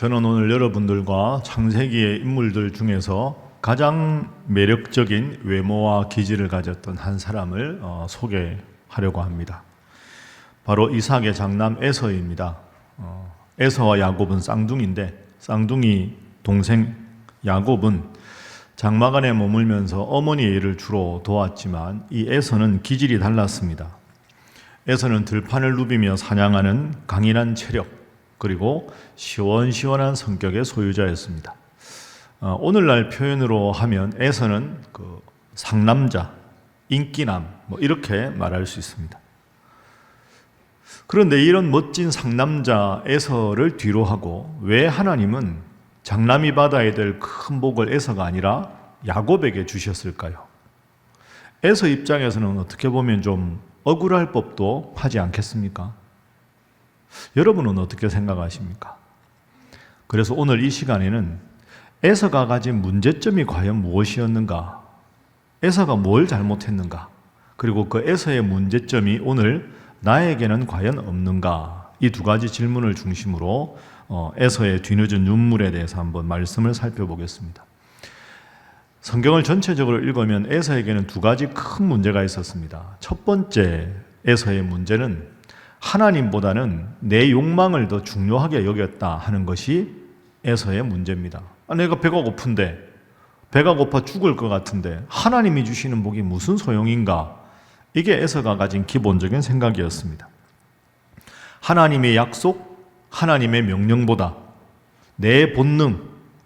저는 오늘 여러분들과 창세기의 인물들 중에서 가장 매력적인 외모와 기질을 가졌던 한 사람을 소개하려고 합니다. 바로 이삭의 장남 에서입니다. 에서와 야곱은 쌍둥이인데 쌍둥이 동생 야곱은 장막안에 머물면서 어머니의 일을 주로 도왔지만 이 에서는 기질이 달랐습니다. 에서는 들판을 누비며 사냥하는 강인한 체력 그리고 시원시원한 성격의 소유자였습니다. 오늘날 표현으로 하면 에서는 상남자, 인기남 이렇게 말할 수 있습니다. 그런데 이런 멋진 상남자 에서를 뒤로 하고 왜 하나님은 장남이 받아야 될 큰 복을 에서가 아니라 야곱에게 주셨을까요? 에서 입장에서는 어떻게 보면 좀 억울할 법도 하지 않겠습니까? 여러분은 어떻게 생각하십니까? 그래서 오늘 이 시간에는 에서가 가진 문제점이 과연 무엇이었는가? 에서가 뭘 잘못했는가? 그리고 그 에서의 문제점이 오늘 나에게는 과연 없는가? 이 두 가지 질문을 중심으로 에서의 뒤늦은 눈물에 대해서 한번 말씀을 살펴보겠습니다. 성경을 전체적으로 읽으면 에서에게는 두 가지 큰 문제가 있었습니다. 첫 번째 에서의 문제는 하나님보다는 내 욕망을 더 중요하게 여겼다 하는 것이 에서의 문제입니다. 내가 배가 고픈데, 배가 고파 죽을 것 같은데 하나님이 주시는 복이 무슨 소용인가? 이게 에서가 가진 기본적인 생각이었습니다. 하나님의 약속, 하나님의 명령보다 내 본능,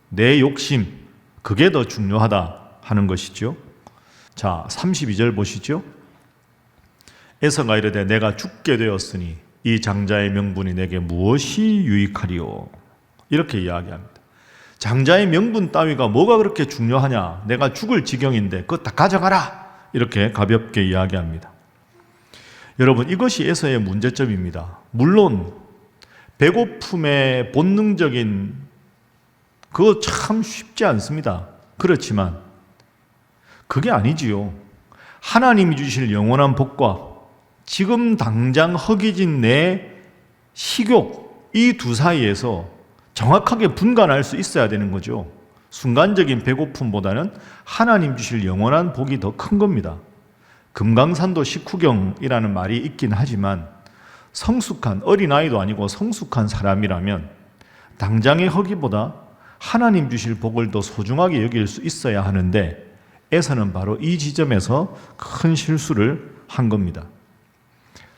내 욕심, 그게 더 중요하다 하는 것이죠. 자, 32절 보시죠. 에서가 이르되 내가 죽게 되었으니 이 장자의 명분이 내게 무엇이 유익하리요? 이렇게 이야기합니다. 장자의 명분 따위가 뭐가 그렇게 중요하냐? 내가 죽을 지경인데 그거 다 가져가라! 이렇게 가볍게 이야기합니다. 여러분, 이것이 에서의 문제점입니다. 물론 배고픔의 본능적인 그거 참 쉽지 않습니다. 그렇지만 그게 아니지요. 하나님이 주실 영원한 복과 지금 당장 허기진 내 식욕, 이 두 사이에서 정확하게 분간할 수 있어야 되는 거죠. 순간적인 배고픔보다는 하나님 주실 영원한 복이 더 큰 겁니다. 금강산도 식후경이라는 말이 있긴 하지만 성숙한, 어린아이도 아니고 성숙한 사람이라면 당장의 허기보다 하나님 주실 복을 더 소중하게 여길 수 있어야 하는데 에서는 바로 이 지점에서 큰 실수를 한 겁니다.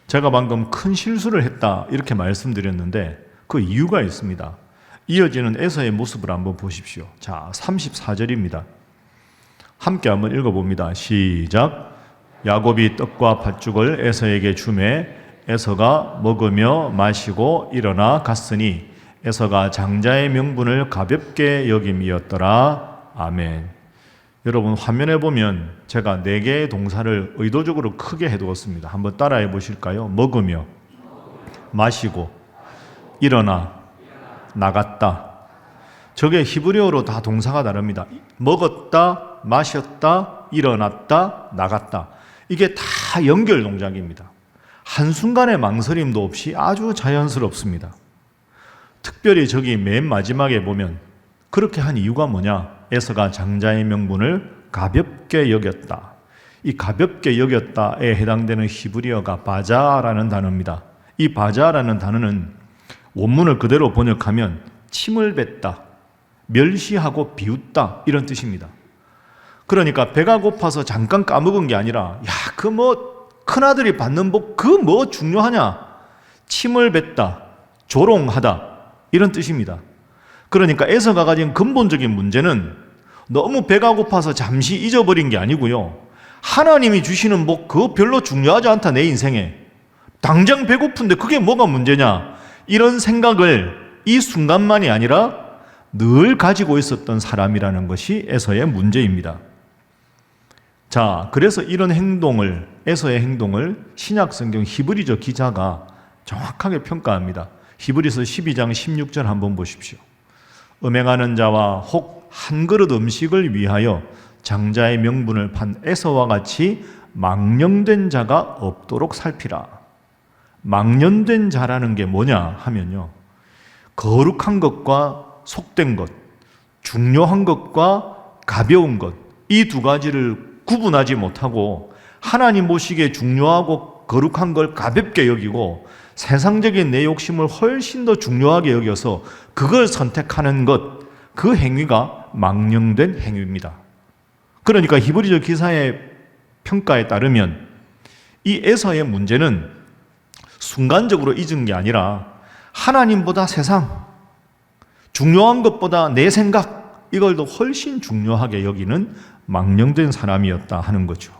제가 방금 큰 실수를 했다 이렇게 말씀드렸는데 그 이유가 있습니다. 이어지는 에서의 모습을 한번 보십시오. 자, 34절입니다. 함께 한번 읽어봅니다. 시작. 야곱이 떡과 팥죽을 에서에게 주매 에서가 먹으며 마시고 일어나 갔으니 에서가 장자의 명분을 가볍게 여김이었더라. 아멘. 여러분, 화면에 보면 제가 4개의 동사를 의도적으로 크게 해두었습니다. 한번 따라해 보실까요? 먹으며, 마시고, 일어나, 나갔다. 저게 히브리어로 다 동사가 다릅니다. 먹었다, 마셨다, 일어났다, 나갔다. 이게 다 연결 동작입니다. 한순간의 망설임도 없이 아주 자연스럽습니다. 특별히 저기 맨 마지막에 보면 그렇게 한 이유가 뭐냐? 에서가 장자의 명분을 가볍게 여겼다. 이 가볍게 여겼다에 해당되는 히브리어가 바자라는 단어입니다. 이 바자라는 단어는 원문을 그대로 번역하면 침을 뱉다, 멸시하고 비웃다 이런 뜻입니다. 그러니까 배가 고파서 잠깐 까먹은 게 아니라 큰아들이 받는 복 그 뭐 중요하냐? 침을 뱉다, 조롱하다 이런 뜻입니다. 그러니까 에서가 가진 근본적인 문제는 너무 배가 고파서 잠시 잊어버린 게 아니고요. 하나님이 주시는 복 그거 별로 중요하지 않다 내 인생에. 당장 배고픈데 그게 뭐가 문제냐? 이런 생각을 이 순간만이 아니라 늘 가지고 있었던 사람이라는 것이 에서의 문제입니다. 자, 그래서 이런 에서의 행동을 신약성경 히브리서 기자가 정확하게 평가합니다. 히브리서 12장 16절 한번 보십시오. 음행하는 자와 혹 한 그릇 음식을 위하여 장자의 명분을 판 에서와 같이 망령된 자가 없도록 살피라. 망령된 자라는 게 뭐냐 하면요, 거룩한 것과 속된 것, 중요한 것과 가벼운 것, 이 두 가지를 구분하지 못하고 하나님 보시기에 중요하고 거룩한 걸 가볍게 여기고 세상적인 내 욕심을 훨씬 더 중요하게 여겨서 그걸 선택하는 것, 그 행위가 망령된 행위입니다. 그러니까 히브리서 기사의 평가에 따르면 이 에서의 문제는 순간적으로 잊은 게 아니라 하나님보다 세상, 중요한 것보다 내 생각, 이걸 더 훨씬 중요하게 여기는 망령된 사람이었다 하는 거죠.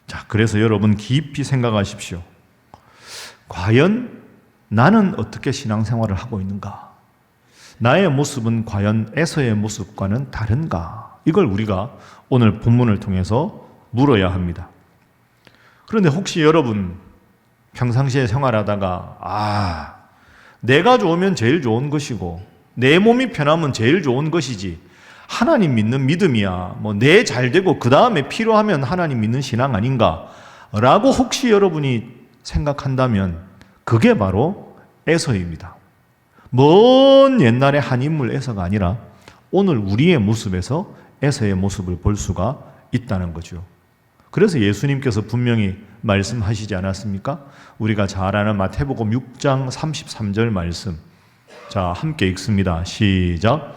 자, 그래서 여러분 깊이 생각하십시오. 과연 나는 어떻게 신앙생활을 하고 있는가? 나의 모습은 과연 에서의 모습과는 다른가? 이걸 우리가 오늘 본문을 통해서 물어야 합니다. 그런데 혹시 여러분 평상시에 생활하다가 내가 좋으면 제일 좋은 것이고 내 몸이 편하면 제일 좋은 것이지 하나님 믿는 믿음이야 내 잘 되고 그 다음에 필요하면 하나님 믿는 신앙 아닌가? 라고 혹시 여러분이 생각한다면 그게 바로 에서입니다. 먼 옛날의 한 인물 에서가 아니라 오늘 우리의 모습에서 에서의 모습을 볼 수가 있다는 거죠. 그래서 예수님께서 분명히 말씀하시지 않았습니까? 우리가 잘 아는 마태복음 6장 33절 말씀. 자, 함께 읽습니다. 시작.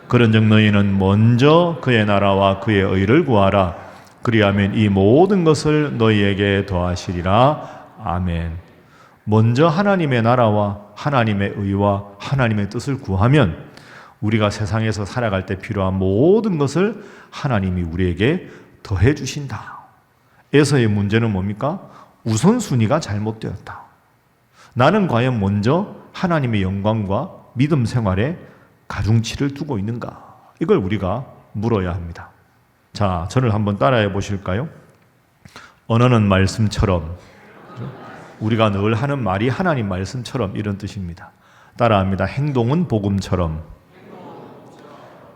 그런즉 너희는 먼저 그의 나라와 그의 의를 구하라. 그리하면 이 모든 것을 너희에게 더하시리라. 아멘. 먼저 하나님의 나라와 하나님의 의와 하나님의 뜻을 구하면 우리가 세상에서 살아갈 때 필요한 모든 것을 하나님이 우리에게 더해 주신다. 에서의 문제는 뭡니까? 우선순위가 잘못되었다. 나는 과연 먼저 하나님의 영광과 믿음 생활에 가중치를 두고 있는가? 이걸 우리가 물어야 합니다. 자, 저를 한번 따라해 보실까요? 언어는 말씀처럼, 우리가 늘 하는 말이 하나님 말씀처럼 이런 뜻입니다. 따라합니다. 행동은 복음처럼,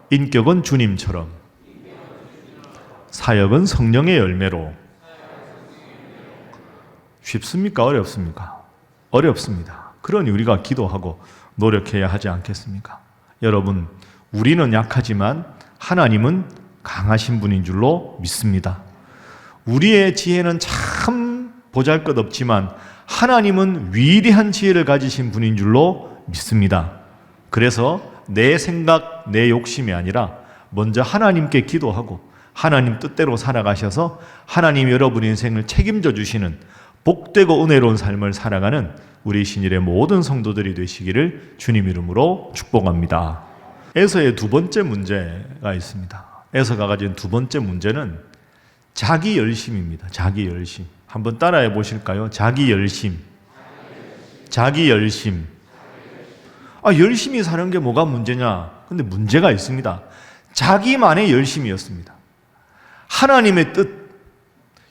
인격은 주님처럼, 사역은 성령의 열매로. 쉽습니까? 어렵습니까? 어렵습니다. 그러니 우리가 기도하고 노력해야 하지 않겠습니까? 여러분, 우리는 약하지만 하나님은 강하신 분인 줄로 믿습니다. 우리의 지혜는 참 보잘것없지만 하나님은 위대한 지혜를 가지신 분인 줄로 믿습니다. 그래서 내 생각, 내 욕심이 아니라 먼저 하나님께 기도하고 하나님 뜻대로 살아가셔서 하나님 여러분의 인생을 책임져 주시는 복되고 은혜로운 삶을 살아가는 우리 신일의 모든 성도들이 되시기를 주님 이름으로 축복합니다. 에서의 두 번째 문제가 있습니다. 에서가 가진 두 번째 문제는 자기 열심입니다. 자기 열심. 한번 따라해 보실까요? 자기 열심. 자기 열심. 열심히 사는 게 뭐가 문제냐? 근데 문제가 있습니다. 자기만의 열심이었습니다. 하나님의 뜻,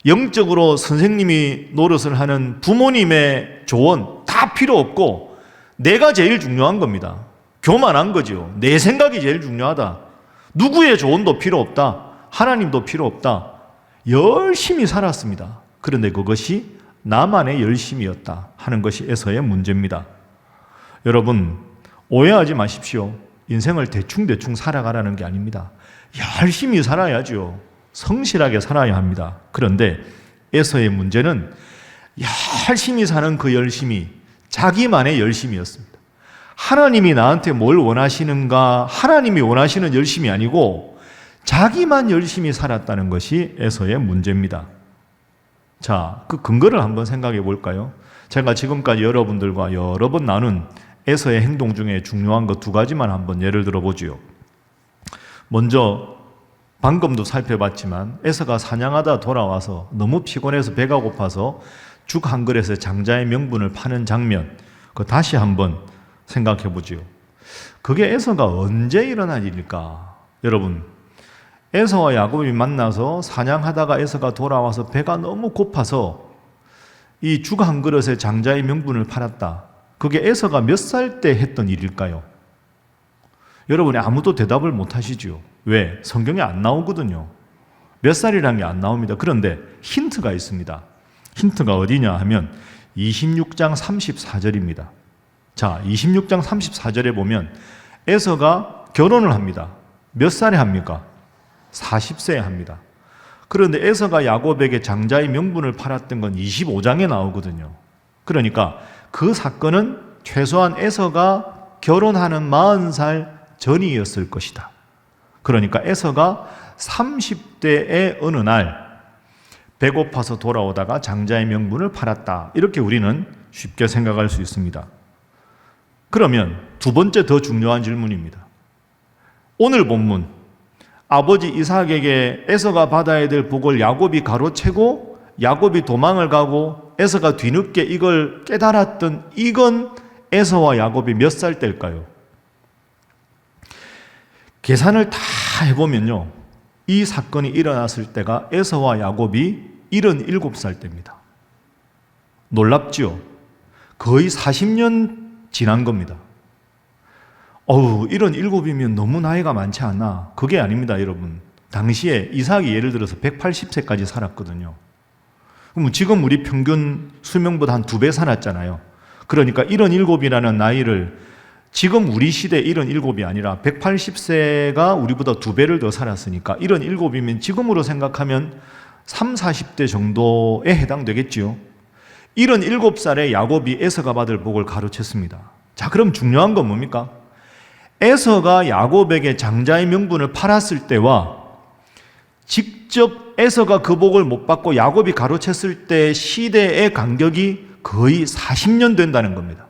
영적으로 선생님이 노릇을 하는 부모님의 조언 다 필요 없고 내가 제일 중요한 겁니다. 교만한 거죠. 내 생각이 제일 중요하다. 누구의 조언도 필요 없다. 하나님도 필요 없다. 열심히 살았습니다. 그런데 그것이 나만의 열심이었다 하는 것이 에서의 문제입니다. 여러분, 오해하지 마십시오. 인생을 대충대충 살아가라는 게 아닙니다. 열심히 살아야죠. 성실하게 살아야 합니다. 그런데 에서의 문제는 열심히 사는 그 열심이 자기만의 열심이었습니다. 하나님이 나한테 뭘 원하시는가, 하나님이 원하시는 열심이 아니고 자기만 열심히 살았다는 것이 에서의 문제입니다. 자, 그 근거를 한번 생각해 볼까요? 제가 지금까지 여러분들과 여러 번 나눈 에서의 행동 중에 중요한 것 두 가지만 한번 예를 들어보지요. 먼저 방금도 살펴봤지만 에서가 사냥하다 돌아와서 너무 피곤해서 배가 고파서 죽 한 그릇에 장자의 명분을 파는 장면, 그거 다시 한번 생각해 보지요. 그게 에서가 언제 일어난 일일까? 여러분, 에서와 야곱이 만나서 사냥하다가 에서가 돌아와서 배가 너무 고파서 이 죽 한 그릇에 장자의 명분을 팔았다. 그게 에서가 몇 살 때 했던 일일까요? 여러분이 아무도 대답을 못 하시죠. 왜? 성경에 안 나오거든요. 몇 살이라는 게 안 나옵니다. 그런데 힌트가 있습니다. 힌트가 어디냐 하면 26장 34절입니다. 자, 26장 34절에 보면 에서가 결혼을 합니다. 몇 살에 합니까? 40세에 합니다. 그런데 에서가 야곱에게 장자의 명분을 팔았던 건 25장에 나오거든요. 그러니까 그 사건은 최소한 에서가 결혼하는 40살 전이었을 것이다. 그러니까 에서가 30대의 어느 날 배고파서 돌아오다가 장자의 명분을 팔았다. 이렇게 우리는 쉽게 생각할 수 있습니다. 그러면 두 번째 더 중요한 질문입니다. 오늘 본문 아버지 이삭에게 에서가 받아야 될 복을 야곱이 가로채고 야곱이 도망을 가고 에서가 뒤늦게 이걸 깨달았던 이건 에서와 야곱이 몇 살 때일까요? 계산을 다 해보면요, 이 사건이 일어났을 때가 에서와 야곱이 77살 때입니다. 놀랍지요? 거의 40년 지난 겁니다. 77이면 너무 나이가 많지 않나? 그게 아닙니다, 여러분. 당시에 이삭이 예를 들어서 180세까지 살았거든요. 그럼 지금 우리 평균 수명보다 한 2배 살았잖아요. 그러니까 77이라는 나이를 지금 우리 시대 77이 아니라 180세가 우리보다 2배를 더 살았으니까 77이면 지금으로 생각하면 30, 40대 정도에 해당되겠지요. 77살에 야곱이 에서가 받을 복을 가로챘습니다. 자, 그럼 중요한 건 뭡니까? 에서가 야곱에게 장자의 명분을 팔았을 때와 직접 에서가 그 복을 못 받고 야곱이 가로챘을 때 시대의 간격이 거의 40년 된다는 겁니다.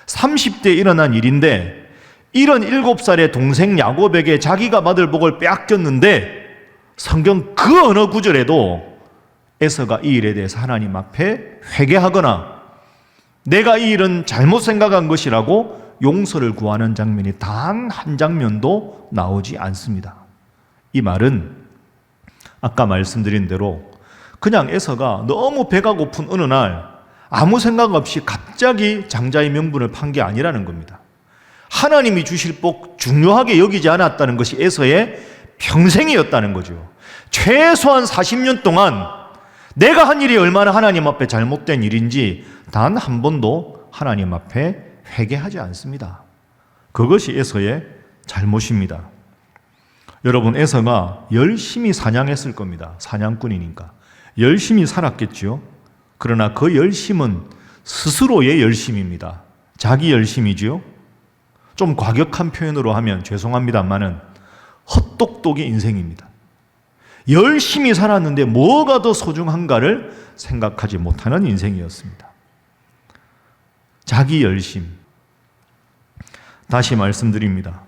30대에 일어난 일인데 77살의 동생 야곱에게 자기가 받을 복을 빼앗겼는데 성경 그 어느 구절에도 에서가 이 일에 대해서 하나님 앞에 회개하거나 내가 이 일은 잘못 생각한 것이라고 용서를 구하는 장면이 단 한 장면도 나오지 않습니다. 이 말은 아까 말씀드린 대로 그냥 에서가 너무 배가 고픈 어느 날 아무 생각 없이 갑자기 장자의 명분을 판 게 아니라는 겁니다. 하나님이 주실 복 중요하게 여기지 않았다는 것이 에서의 평생이었다는 거죠. 최소한 40년 동안 내가 한 일이 얼마나 하나님 앞에 잘못된 일인지 단 한 번도 하나님 앞에 회개하지 않습니다. 그것이 에서의 잘못입니다. 여러분, 에서가 열심히 사냥했을 겁니다. 사냥꾼이니까 열심히 살았겠죠. 그러나 그 열심은 스스로의 열심입니다. 자기 열심이지요. 좀 과격한 표현으로 하면 죄송합니다만은 헛똑똑의 인생입니다. 열심히 살았는데 뭐가 더 소중한가를 생각하지 못하는 인생이었습니다. 자기 열심. 다시 말씀드립니다.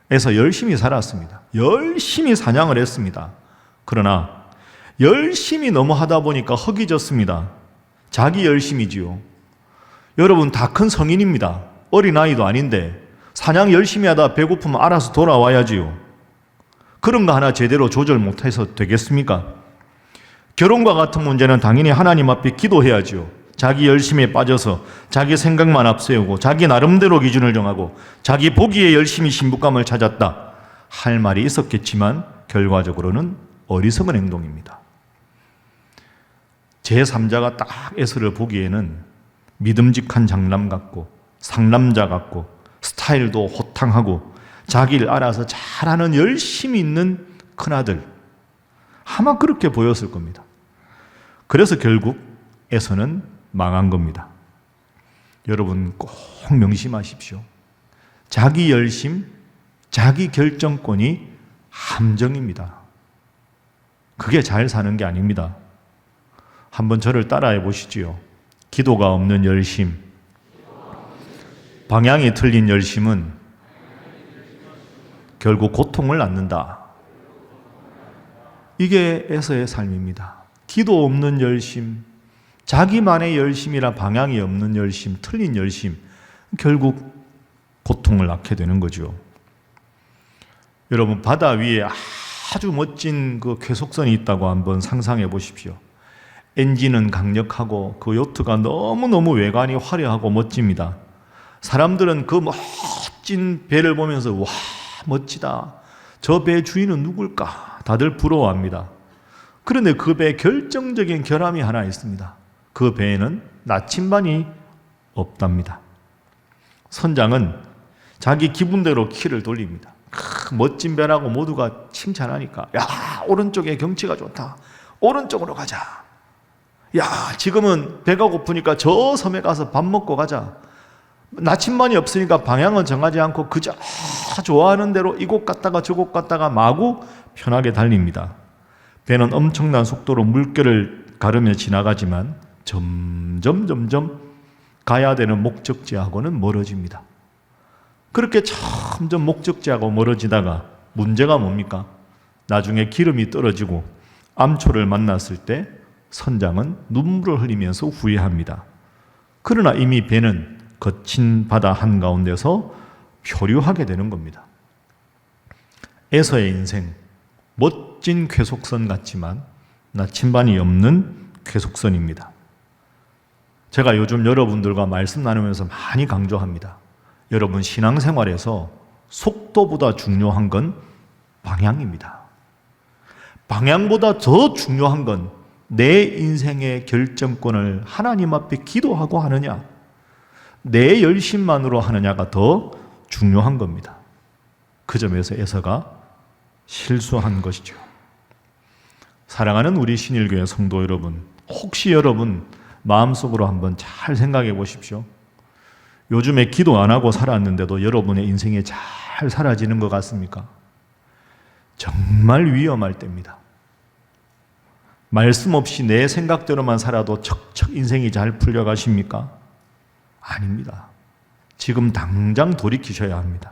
에서 열심히 살았습니다. 열심히 사냥을 했습니다. 그러나 열심히 너무 하다 보니까 허기졌습니다. 자기 열심이지요. 여러분, 다 큰 성인입니다. 어린아이도 아닌데 사냥 열심히 하다 배고프면 알아서 돌아와야지요. 그런 거 하나 제대로 조절 못해서 되겠습니까? 결혼과 같은 문제는 당연히 하나님 앞에 기도해야지요. 자기 열심에 빠져서 자기 생각만 앞세우고 자기 나름대로 기준을 정하고 자기 보기에 열심히 신부감을 찾았다 할 말이 있었겠지만 결과적으로는 어리석은 행동입니다. 제3자가 딱 에서를 보기에는 믿음직한 장남 같고 상남자 같고 스타일도 호탕하고 자기를 알아서 잘하는 열심히 있는 큰아들, 아마 그렇게 보였을 겁니다. 그래서 결국 에서는 망한 겁니다. 여러분 꼭 명심하십시오. 자기 열심, 자기 결정권이 함정입니다. 그게 잘 사는 게 아닙니다. 한번 저를 따라해 보시지요. 기도가 없는 열심, 방향이 틀린 열심은 결국 고통을 낳는다. 이게 에서의 삶입니다. 기도 없는 열심, 자기만의 열심이라 방향이 없는 열심, 틀린 열심, 결국 고통을 낳게 되는 거죠. 여러분, 바다 위에 아주 멋진 그 쾌속선이 있다고 한번 상상해 보십시오. 엔진은 강력하고 그 요트가 너무너무 외관이 화려하고 멋집니다. 사람들은 그 멋진 배를 보면서 와, 멋지다. 저 배 주인은 누굴까? 다들 부러워합니다. 그런데 그 배에 결정적인 결함이 하나 있습니다. 그 배에는 나침반이 없답니다. 선장은 자기 기분대로 키를 돌립니다. 멋진 배라고 모두가 칭찬하니까 야, 오른쪽에 경치가 좋다. 오른쪽으로 가자. 야, 지금은 배가 고프니까 저 섬에 가서 밥 먹고 가자. 나침반이 없으니까 방향은 정하지 않고 그저 좋아하는 대로 이곳 갔다가 저곳 갔다가 마구 편하게 달립니다. 배는 엄청난 속도로 물결을 가르며 지나가지만 점점 가야 되는 목적지하고는 멀어집니다. 그렇게 점점 목적지하고 멀어지다가 문제가 뭡니까? 나중에 기름이 떨어지고 암초를 만났을 때 선장은 눈물을 흘리면서 후회합니다. 그러나 이미 배는 거친 바다 한가운데서 표류하게 되는 겁니다. 에서의 인생, 멋진 쾌속선 같지만 나침반이 없는 쾌속선입니다. 제가 요즘 여러분들과 말씀 나누면서 많이 강조합니다. 여러분, 신앙생활에서 속도보다 중요한 건 방향입니다. 방향보다 더 중요한 건 내 인생의 결정권을 하나님 앞에 기도하고 하느냐, 내 열심만으로 하느냐가 더 중요한 겁니다. 그 점에서 에서가 실수한 것이죠. 사랑하는 우리 신일교회 성도 여러분, 혹시 여러분 마음속으로 한번 잘 생각해 보십시오. 요즘에 기도 안 하고 살았는데도 여러분의 인생이 잘 사라지는 것 같습니까? 정말 위험할 때입니다. 말씀 없이 내 생각대로만 살아도 척척 인생이 잘 풀려가십니까? 아닙니다. 지금 당장 돌이키셔야 합니다.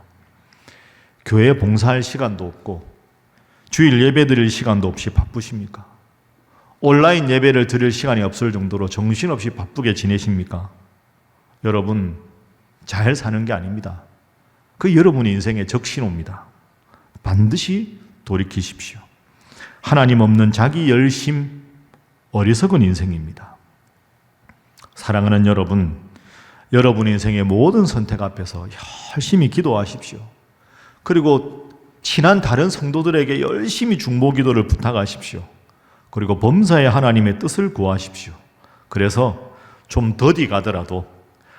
교회 봉사할 시간도 없고 주일 예배 드릴 시간도 없이 바쁘십니까? 온라인 예배를 드릴 시간이 없을 정도로 정신없이 바쁘게 지내십니까? 여러분, 잘 사는 게 아닙니다. 그 여러분의 인생의 적신호입니다. 반드시 돌이키십시오. 하나님 없는 자기 열심, 어리석은 인생입니다. 사랑하는 여러분, 여러분 인생의 모든 선택 앞에서 열심히 기도하십시오. 그리고 친한 다른 성도들에게 열심히 중보 기도를 부탁하십시오. 그리고 범사에 하나님의 뜻을 구하십시오. 그래서 좀 더디 가더라도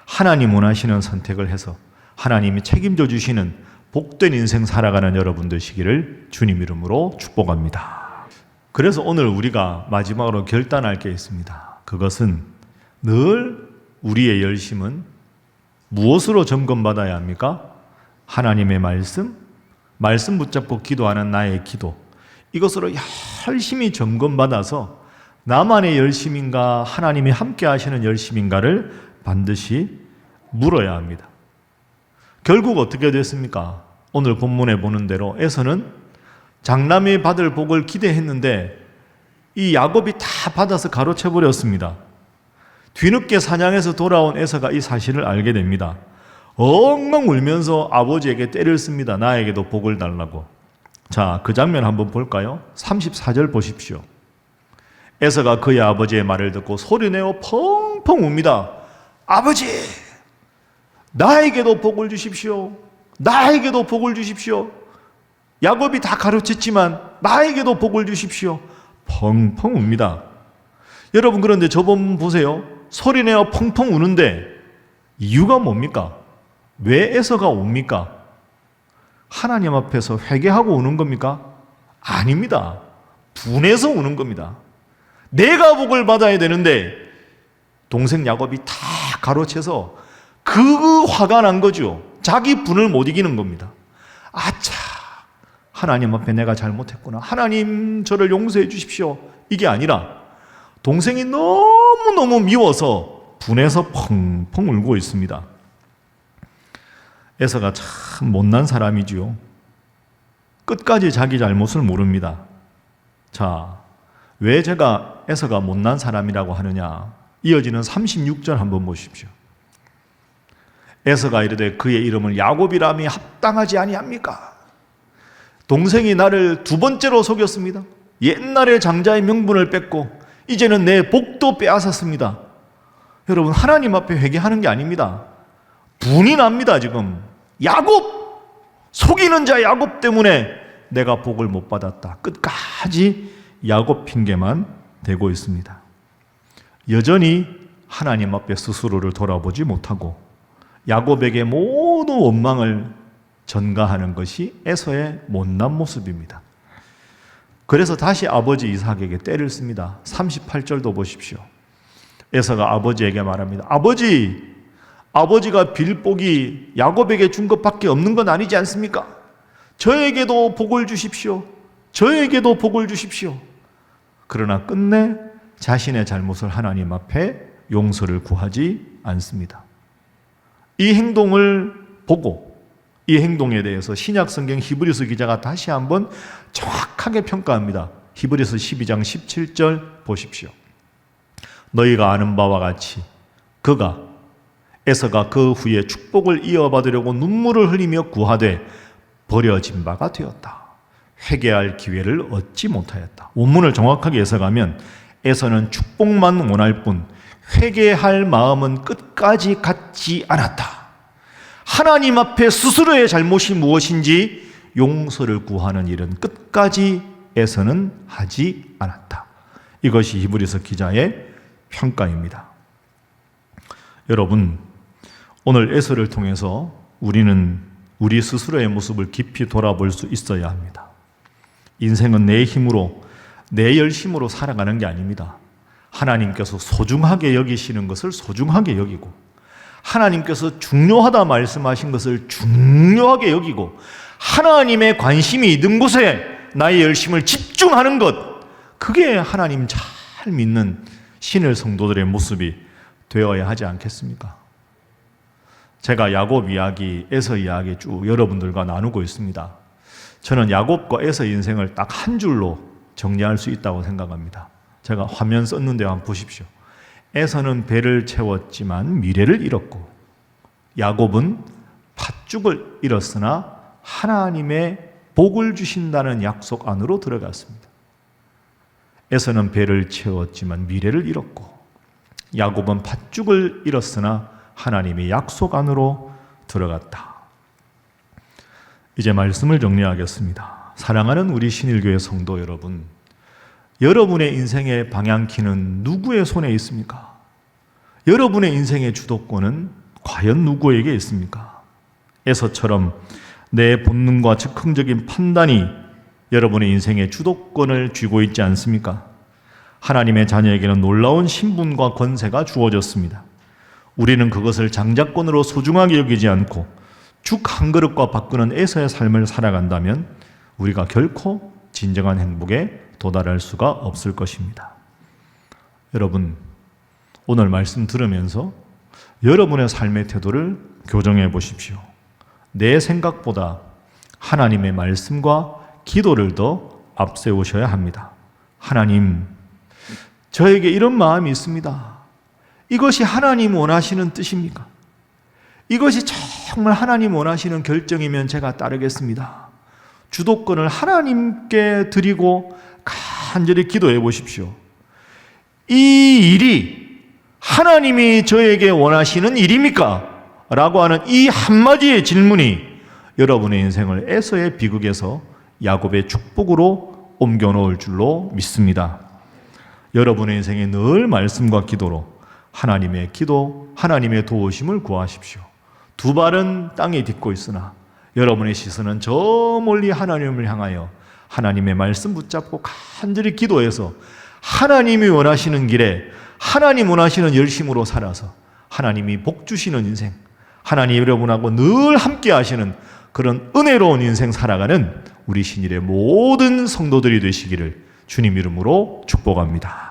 하나님 원하시는 선택을 해서 하나님이 책임져 주시는 복된 인생 살아가는 여러분 되시기를 주님 이름으로 축복합니다. 그래서 오늘 우리가 마지막으로 결단할 게 있습니다. 그것은 늘 우리의 열심은 무엇으로 점검받아야 합니까? 하나님의 말씀 붙잡고 기도하는 나의 기도, 이것으로 열심히 점검받아서 나만의 열심인가 하나님이 함께 하시는 열심인가를 반드시 물어야 합니다. 결국 어떻게 됐습니까? 오늘 본문에 보는 대로 에서는 장남이 받을 복을 기대했는데 이 야곱이 다 받아서 가로채버렸습니다. 뒤늦게 사냥해서 돌아온 에서가 이 사실을 알게 됩니다. 엉엉 울면서 아버지에게 때를 씁니다. 나에게도 복을 달라고. 자, 그 장면 한번 볼까요? 34절 보십시오. 에서가 그의 아버지의 말을 듣고 소리내어 펑펑 웁니다. 아버지, 나에게도 복을 주십시오. 나에게도 복을 주십시오. 야곱이 다 가르쳤지만 나에게도 복을 주십시오. 펑펑 웁니다. 여러분, 그런데 저번 보세요. 소리내어 펑펑 우는데 이유가 뭡니까? 왜 에서가 웁니까? 하나님 앞에서 회개하고 우는 겁니까? 아닙니다. 분해서 우는 겁니다. 내가 복을 받아야 되는데 동생 야곱이 다 가로채서 그 화가 난 거죠. 자기 분을 못 이기는 겁니다. 아차, 하나님 앞에 내가 잘못했구나. 하나님 저를 용서해 주십시오. 이게 아니라 동생이 너무너무 미워서 분해서 펑펑 울고 있습니다. 에서가 참 못난 사람이지요. 끝까지 자기 잘못을 모릅니다. 자, 왜 제가 에서가 못난 사람이라고 하느냐? 이어지는 36절 한번 보십시오. 에서가 이르되 그의 이름을 야곱이라함이 합당하지 아니합니까? 동생이 나를 두 번째로 속였습니다. 옛날에 장자의 명분을 뺏고 이제는 내 복도 빼앗았습니다. 여러분, 하나님 앞에 회개하는 게 아닙니다. 분이 납니다. 지금 야곱, 속이는 자 야곱 때문에 내가 복을 못 받았다. 끝까지 야곱 핑계만 대고 있습니다. 여전히 하나님 앞에 스스로를 돌아보지 못하고 야곱에게 모든 원망을 전가하는 것이 에서의 못난 모습입니다. 그래서 다시 아버지 이삭에게 때를 씁니다. 38절도 보십시오. 에서가 아버지에게 말합니다. 아버지가 빌복이 야곱에게 준 것밖에 없는 건 아니지 않습니까? 저에게도 복을 주십시오. 저에게도 복을 주십시오. 그러나 끝내 자신의 잘못을 하나님 앞에 용서를 구하지 않습니다. 이 행동을 보고 이 행동에 대해서 신약성경 히브리서 기자가 다시 한번 정확하게 평가합니다. 히브리서 12장 17절 보십시오. 너희가 아는 바와 같이 에서가 그 후에 축복을 이어받으려고 눈물을 흘리며 구하되 버려진 바가 되었다. 회개할 기회를 얻지 못하였다. 원문을 정확하게 해석하면 에서는 축복만 원할 뿐 회개할 마음은 끝까지 갖지 않았다. 하나님 앞에 스스로의 잘못이 무엇인지 용서를 구하는 일은 끝까지 에서는 하지 않았다. 이것이 히브리서 기자의 평가입니다. 여러분, 오늘 에서를 통해서 우리는 우리 스스로의 모습을 깊이 돌아볼 수 있어야 합니다. 인생은 내 힘으로, 내 열심으로 살아가는 게 아닙니다. 하나님께서 소중하게 여기시는 것을 소중하게 여기고, 하나님께서 중요하다 말씀하신 것을 중요하게 여기고, 하나님의 관심이 있는 곳에 나의 열심을 집중하는 것, 그게 하나님 잘 믿는 신의 성도들의 모습이 되어야 하지 않겠습니까? 제가 야곱 이야기, 에서 이야기 쭉 여러분들과 나누고 있습니다. 저는 야곱과 에서 인생을 딱 한 줄로 정리할 수 있다고 생각합니다. 제가 화면 썼는데 한번 보십시오. 에서는 배를 채웠지만 미래를 잃었고, 야곱은 팥죽을 잃었으나 하나님의 복을 주신다는 약속 안으로 들어갔습니다. 에서는 배를 채웠지만 미래를 잃었고, 야곱은 팥죽을 잃었으나 하나님의 약속 안으로 들어갔다. 이제 말씀을 정리하겠습니다. 사랑하는 우리 신일교회 성도 여러분, 여러분의 인생의 방향키는 누구의 손에 있습니까? 여러분의 인생의 주도권은 과연 누구에게 있습니까? 에서처럼 내 본능과 즉흥적인 판단이 여러분의 인생의 주도권을 쥐고 있지 않습니까? 하나님의 자녀에게는 놀라운 신분과 권세가 주어졌습니다. 우리는 그것을 장자권으로 소중하게 여기지 않고 죽 한 그릇과 바꾸는 에서의 삶을 살아간다면 우리가 결코 진정한 행복에 도달할 수가 없을 것입니다. 여러분, 오늘 말씀 들으면서 여러분의 삶의 태도를 교정해 보십시오. 내 생각보다 하나님의 말씀과 기도를 더 앞세우셔야 합니다. 하나님, 저에게 이런 마음이 있습니다. 이것이 하나님 원하시는 뜻입니까? 이것이 정말 하나님 원하시는 결정이면 제가 따르겠습니다. 주도권을 하나님께 드리고 간절히 기도해 보십시오. 이 일이 하나님이 저에게 원하시는 일입니까? 라고 하는 이 한마디의 질문이 여러분의 인생을 에서의 비극에서 야곱의 축복으로 옮겨놓을 줄로 믿습니다. 여러분의 인생에 늘 말씀과 기도로 하나님의 기도, 하나님의 도우심을 구하십시오. 두 발은 땅에 딛고 있으나 여러분의 시선은 저 멀리 하나님을 향하여 하나님의 말씀 붙잡고 간절히 기도해서 하나님이 원하시는 길에 하나님 원하시는 열심으로 살아서 하나님이 복 주시는 인생, 하나님 여러분하고 늘 함께 하시는 그런 은혜로운 인생 살아가는 우리 신일의 모든 성도들이 되시기를 주님 이름으로 축복합니다.